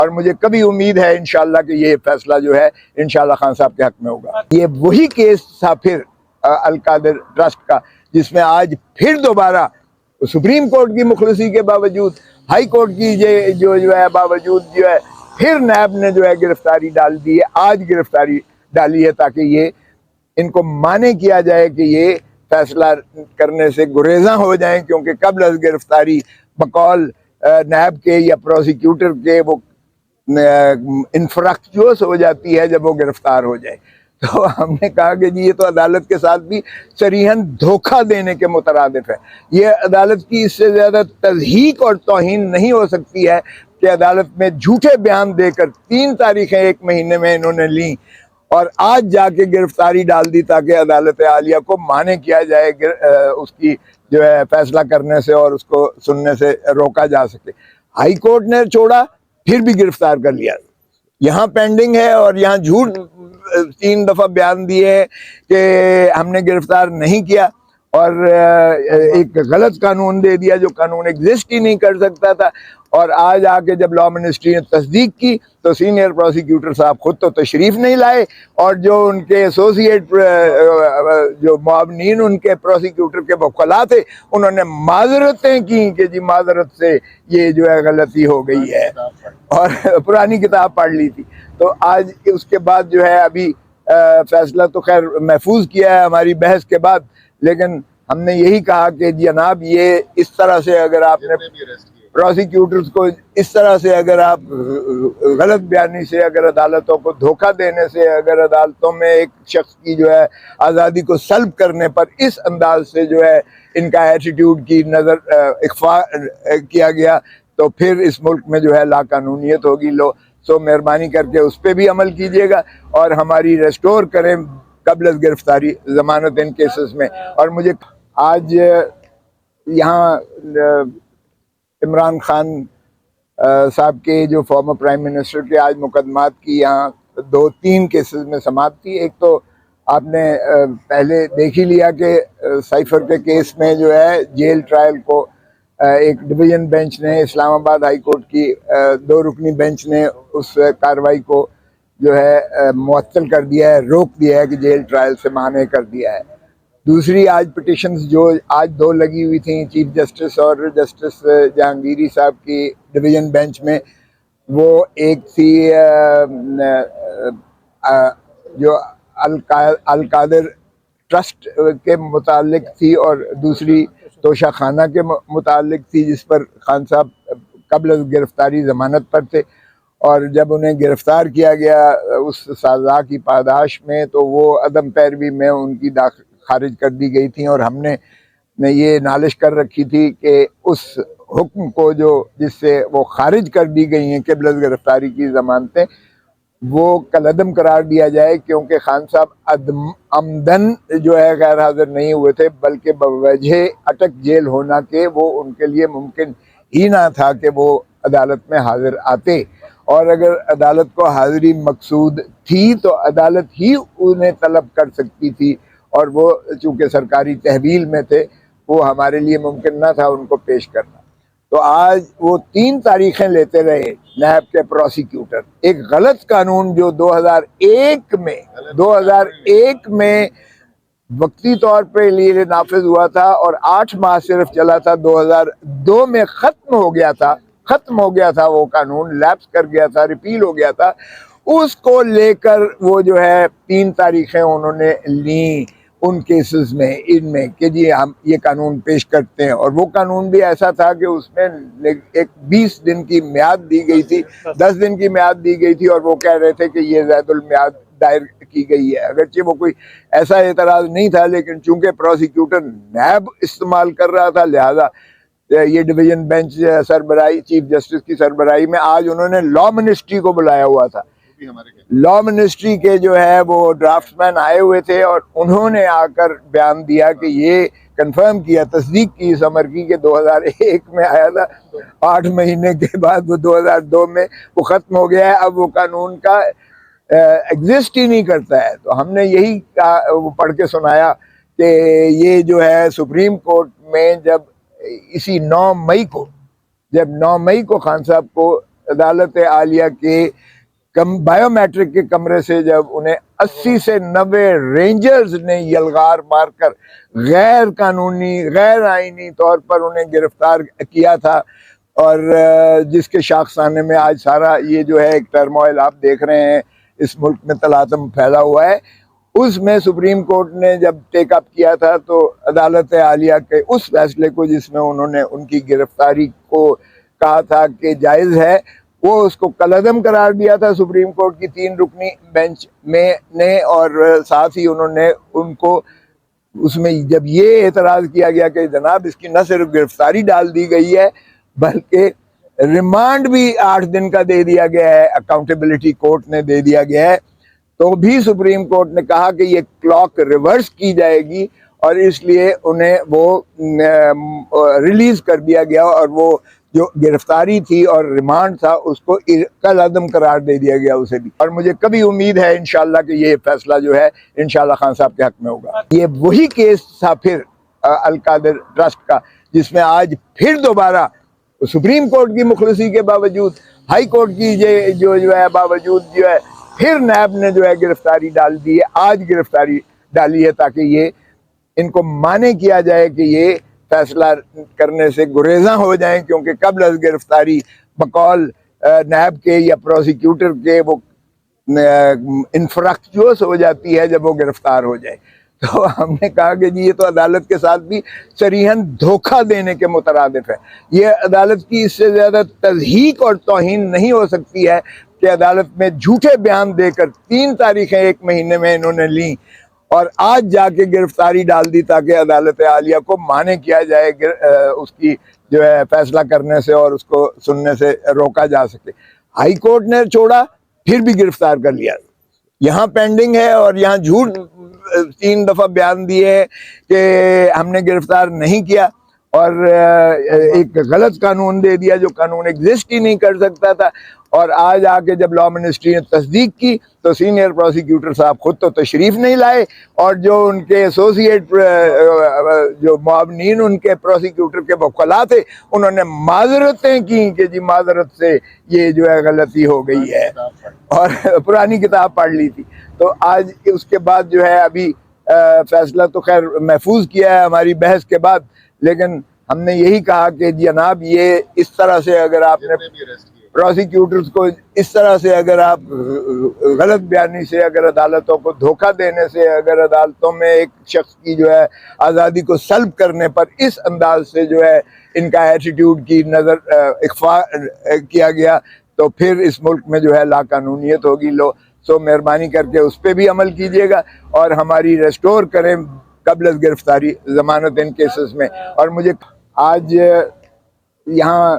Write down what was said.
اور مجھے کبھی امید ہے انشاءاللہ کہ یہ فیصلہ جو ہے انشاءاللہ خان صاحب کے حق میں ہوگا۔ یہ وہی کیس تھا پھر القادر ٹرسٹ کا، جس میں آج پھر دوبارہ سپریم کورٹ کی مخلصی کے باوجود، ہائی کورٹ کی جو ہے باوجود جو ہے پھر نیب نے جو ہے گرفتاری ڈال دی ہے، آج گرفتاری ڈالی ہے تاکہ یہ ان کو مانے کیا جائے کہ یہ فیصلہ کرنے سے گریزاں ہو جائیں، کیونکہ قبل از گرفتاری بقول نیب کے یا پروسیکیوٹر کے وہ انفراکچوس ہو جاتی ہے جب وہ گرفتار ہو جائے۔ تو ہم نے کہا کہ جی یہ تو عدالت کے ساتھ بھی صریحاً دھوکہ دینے کے مترادف ہے۔ یہ عدالت کی اس سے زیادہ تضحیق اور توہین نہیں ہو سکتی ہے کہ عدالت میں جھوٹے بیان دے کر 3 تاریخیں 1 مہینے میں انہوں نے لیں اور آج جا کے گرفتاری ڈال دی تاکہ عدالت عالیہ کو مانے کیا جائے اس کی جو ہے فیصلہ کرنے سے اور اس کو سننے سے روکا جا سکے۔ ہائی کورٹ نے چھوڑا، پھر بھی گرفتار کر لیا، یہاں پینڈنگ ہے، اور یہاں جھوٹ 3 دفعہ بیان دیے کہ ہم نے گرفتار نہیں کیا، اور ایک غلط قانون دے دیا جو قانون ایگزسٹ ہی نہیں کر سکتا تھا۔ اور آج آ کے جب لا منسٹری نے تصدیق کی تو سینئر پروسیکیوٹر صاحب خود تو تشریف نہیں لائے، اور جو ان کے ایسوسیٹ جو معاونین ان کے پروسیکیوٹر کے وکلاء تھے انہوں نے معذرتیں کی کہ جی معذرت سے یہ جو ہے غلطی ہو گئی ہے، اور پرانی کتاب پڑھ لی تھی۔ تو آج اس کے بعد جو ہے ابھی فیصلہ تو خیر محفوظ کیا ہے ہماری بحث کے بعد، لیکن ہم نے یہی کہا کہ جناب یہ اس طرح سے اگر آپ نے پروسیکیوٹرز کو اس طرح سے اگر آپ غلط بیانی سے اگر عدالتوں کو دھوکہ دینے سے اگر عدالتوں میں ایک شخص کی جو ہے آزادی کو سلب کرنے پر اس انداز سے جو ہے ان کا ایٹیٹیوڈ کی نظر اخفاء کیا گیا تو پھر اس ملک میں جو ہے لا قانونیت ہوگی۔ سو مہربانی کر کے اس پہ بھی عمل کیجیے گا اور ہماری ریسٹور کریں قبل از گرفتاری ضمانت ان کیسز میں۔ اور مجھے آج یہاں عمران خان صاحب کے جو فارمر پرائم منسٹر کے آج مقدمات کی یہاں 2-3 کیسز میں سماعت تھی۔ ایک تو آپ نے پہلے دیکھ ہی لیا کہ سائفر کے کیس میں جو ہے جیل ٹرائل کو ایک ڈویژن بینچ نے اسلام آباد ہائی کورٹ کی 2 رکنی بینچ نے اس کارروائی کو جو ہے معطل کر دیا ہے، روک دیا ہے کہ جیل ٹرائل سے مانع کر دیا ہے۔ دوسری آج پٹیشنز جو آج 2 لگی ہوئی تھیں چیف جسٹس اور جسٹس جہانگیری صاحب کی ڈویژن بینچ میں، وہ ایک تھی جو القادر ٹرسٹ کے متعلق تھی اور دوسری توشہ خانہ کے متعلق تھی، جس پر خان صاحب قبل از گرفتاری ضمانت پر تھے، اور جب انہیں گرفتار کیا گیا اس سزا کی پاداش میں تو وہ عدم پیروی میں ان کی خارج کر دی گئی تھیں، اور ہم نے یہ نالش کر رکھی تھی کہ اس حکم کو جس سے وہ خارج کر دی گئی ہیں قبل از گرفتاری کی ضمانتیں، وہ کالعدم قرار دیا جائے، کیونکہ خان صاحب عمدن جو ہے غیر حاضر نہیں ہوئے تھے، بلکہ بوجہ اٹک جیل ہونا کے وہ ان کے لیے ممکن ہی نہ تھا کہ وہ عدالت میں حاضر آتے، اور اگر عدالت کو حاضری مقصود تھی تو عدالت ہی انہیں طلب کر سکتی تھی، اور وہ چونکہ سرکاری تحویل میں تھے وہ ہمارے لیے ممکن نہ تھا ان کو پیش کرنا۔ تو آج وہ 3 تاریخیں لیتے رہے نیب کے پروسیکیوٹر، ایک غلط قانون جو 2001 میں وقتی طور پہ لیے نافذ ہوا تھا اور 8 ماہ صرف چلا تھا، 2002 میں ختم ہو گیا تھا وہ قانون، لیپس کر گیا تھا، ریپیل ہو گیا تھا، اس کو لے کر وہ جو ہے 3 تاریخیں انہوں نے لیں ان کیسز میں، ان میں کہ جی ہم یہ قانون پیش کرتے ہیں، اور وہ قانون بھی ایسا تھا کہ اس میں ایک 20 دن کی میعاد دی گئی تھی، 10 دن کی میعاد دی گئی تھی، اور وہ کہہ رہے تھے کہ یہ زید المیعاد دائر کی گئی ہے، اگرچہ وہ کوئی ایسا اعتراض نہیں تھا، لیکن چونکہ پروسیکیوٹر نیب استعمال کر رہا تھا لہذا یہ ڈویژن بینچ سربراہی چیف جسٹس کی سربراہی میں آج انہوں نے لا منسٹری کو بلایا ہوا تھا، لا منسٹری کے جو ہے وہ ڈرافٹ مین آئے ہوئے تھے، اور انہوں نے آ کر بیان دیا کہ یہ کنفرم کیا، تصدیق کی اس امر کی کہ 2001 میں آیا تھا، 8 مہینے کے بعد وہ 2002 میں وہ ختم ہو گیا ہے، اب وہ قانون کا ایگزسٹ ہی نہیں کرتا ہے۔ تو ہم نے یہی پڑھ کے سنایا کہ یہ جو ہے سپریم کورٹ میں جب اسی 9 مئی کو خان صاحب کو عدالت عالیہ کے بائیو میٹرک کے کمرے سے جب انہیں 80 سے 90 رینجرز نے یلغار مار کر غیر قانونی غیر آئینی طور پر انہیں گرفتار کیا تھا، اور جس کے شاخسانے میں آج سارا یہ جو ہے ایک ٹرموائل آپ دیکھ رہے ہیں اس ملک میں تلاطم پھیلا ہوا ہے، اس میں سپریم کورٹ نے جب ٹیک اپ کیا تھا تو عدالت عالیہ کے اس فیصلے کو جس میں انہوں نے ان کی گرفتاری کو کہا تھا کہ جائز ہے، وہ اس کو کالعدم قرار دیا تھا سپریم کورٹ کی 3 رکنی بینچ میں نے، اور ساتھ ہی انہوں نے ان کو اس میں جب یہ اعتراض کیا گیا کہ جناب اس کی نہ صرف گرفتاری ڈال دی گئی ہے بلکہ ریمانڈ بھی 8 دن کا دے دیا گیا ہے، اکاؤنٹیبلٹی کورٹ نے دے دیا گیا ہے، تو بھی سپریم کورٹ نے کہا کہ یہ کلاک ریورس کی جائے گی، اور اس لیے انہیں وہ ریلیز کر دیا گیا، اور وہ جو گرفتاری تھی اور ریمانڈ تھا اس کو کالعدم قرار دے دیا گیا اسے بھی۔ اور مجھے کبھی امید ہے انشاءاللہ کہ یہ فیصلہ جو ہے انشاءاللہ خان صاحب کے حق میں ہوگا۔ یہ وہی کیس تھا پھر القادر ٹرسٹ کا، جس میں آج پھر دوبارہ سپریم کورٹ کی مخلصی کے باوجود، ہائی کورٹ کی جو ہے باوجود جو ہے پھر نیب نے جو ہے گرفتاری ڈال دی ہے، آج گرفتاری ڈالی ہے تاکہ یہ ان کو مانے کیا جائے کہ یہ فیصلہ کرنے سے گریزاں ہو جائیں، کیونکہ قبل از گرفتاری بقول نیب کے یا پروسیکیوٹر کے وہ انفراکچوس ہو جاتی ہے جب وہ گرفتار ہو جائے۔ تو ہم نے کہا کہ جی یہ تو عدالت کے ساتھ بھی صریحاً دھوکہ دینے کے مترادف ہے، یہ عدالت کی اس سے زیادہ تضحیک اور توہین نہیں ہو سکتی ہے کہ عدالت میں جھوٹے بیان دے کر 3 تاریخیں 1 مہینے میں انہوں نے لیں اور آج جا کے گرفتاری ڈال دی تاکہ عدالت عالیہ کو مانے کیا جائے اس کی جو ہے فیصلہ کرنے سے اور اس کو سننے سے روکا جا سکے۔ ہائی کورٹ نے چھوڑا پھر بھی گرفتار کر لیا، یہاں پینڈنگ ہے، اور یہاں جھوٹ 3 دفعہ بیان دیے کہ ہم نے گرفتار نہیں کیا، اور ایک غلط قانون دے دیا جو قانون ایگزسٹ ہی نہیں کر سکتا تھا، اور آج آ کے جب لا منسٹری نے تصدیق کی تو سینئر پروسیکیوٹر صاحب خود تو تشریف نہیں لائے، اور جو ان کے ایسوسیٹ جو معاونین ان کے پروسیکیوٹر کے وکلاء تھے انہوں نے معذرتیں کی کہ جی معذرت سے یہ جو ہے غلطی ہو گئی ہے، اور پرانی کتاب پڑھ لی تھی۔ تو آج اس کے بعد جو ہے ابھی فیصلہ تو خیر محفوظ کیا ہے ہماری بحث کے بعد، لیکن ہم نے یہی کہا کہ جناب یہ اس طرح سے اگر آپ نے پروسیکیوٹرز کو اس طرح سے اگر آپ غلط بیانی سے اگر عدالتوں کو دھوکہ دینے سے اگر عدالتوں میں ایک شخص کی جو ہے آزادی کو سلب کرنے پر اس انداز سے جو ہے ان کا ایٹیٹیوڈ کی نظر اخفاء کیا گیا تو پھر اس ملک میں جو ہے لا قانونیت ہوگی۔ سو مہربانی کر کے اس پہ بھی عمل کیجیے گا اور ہماری ریسٹور کریں قبل از گرفتاری ضمانت ان کیسز میں۔ اور مجھے آج یہاں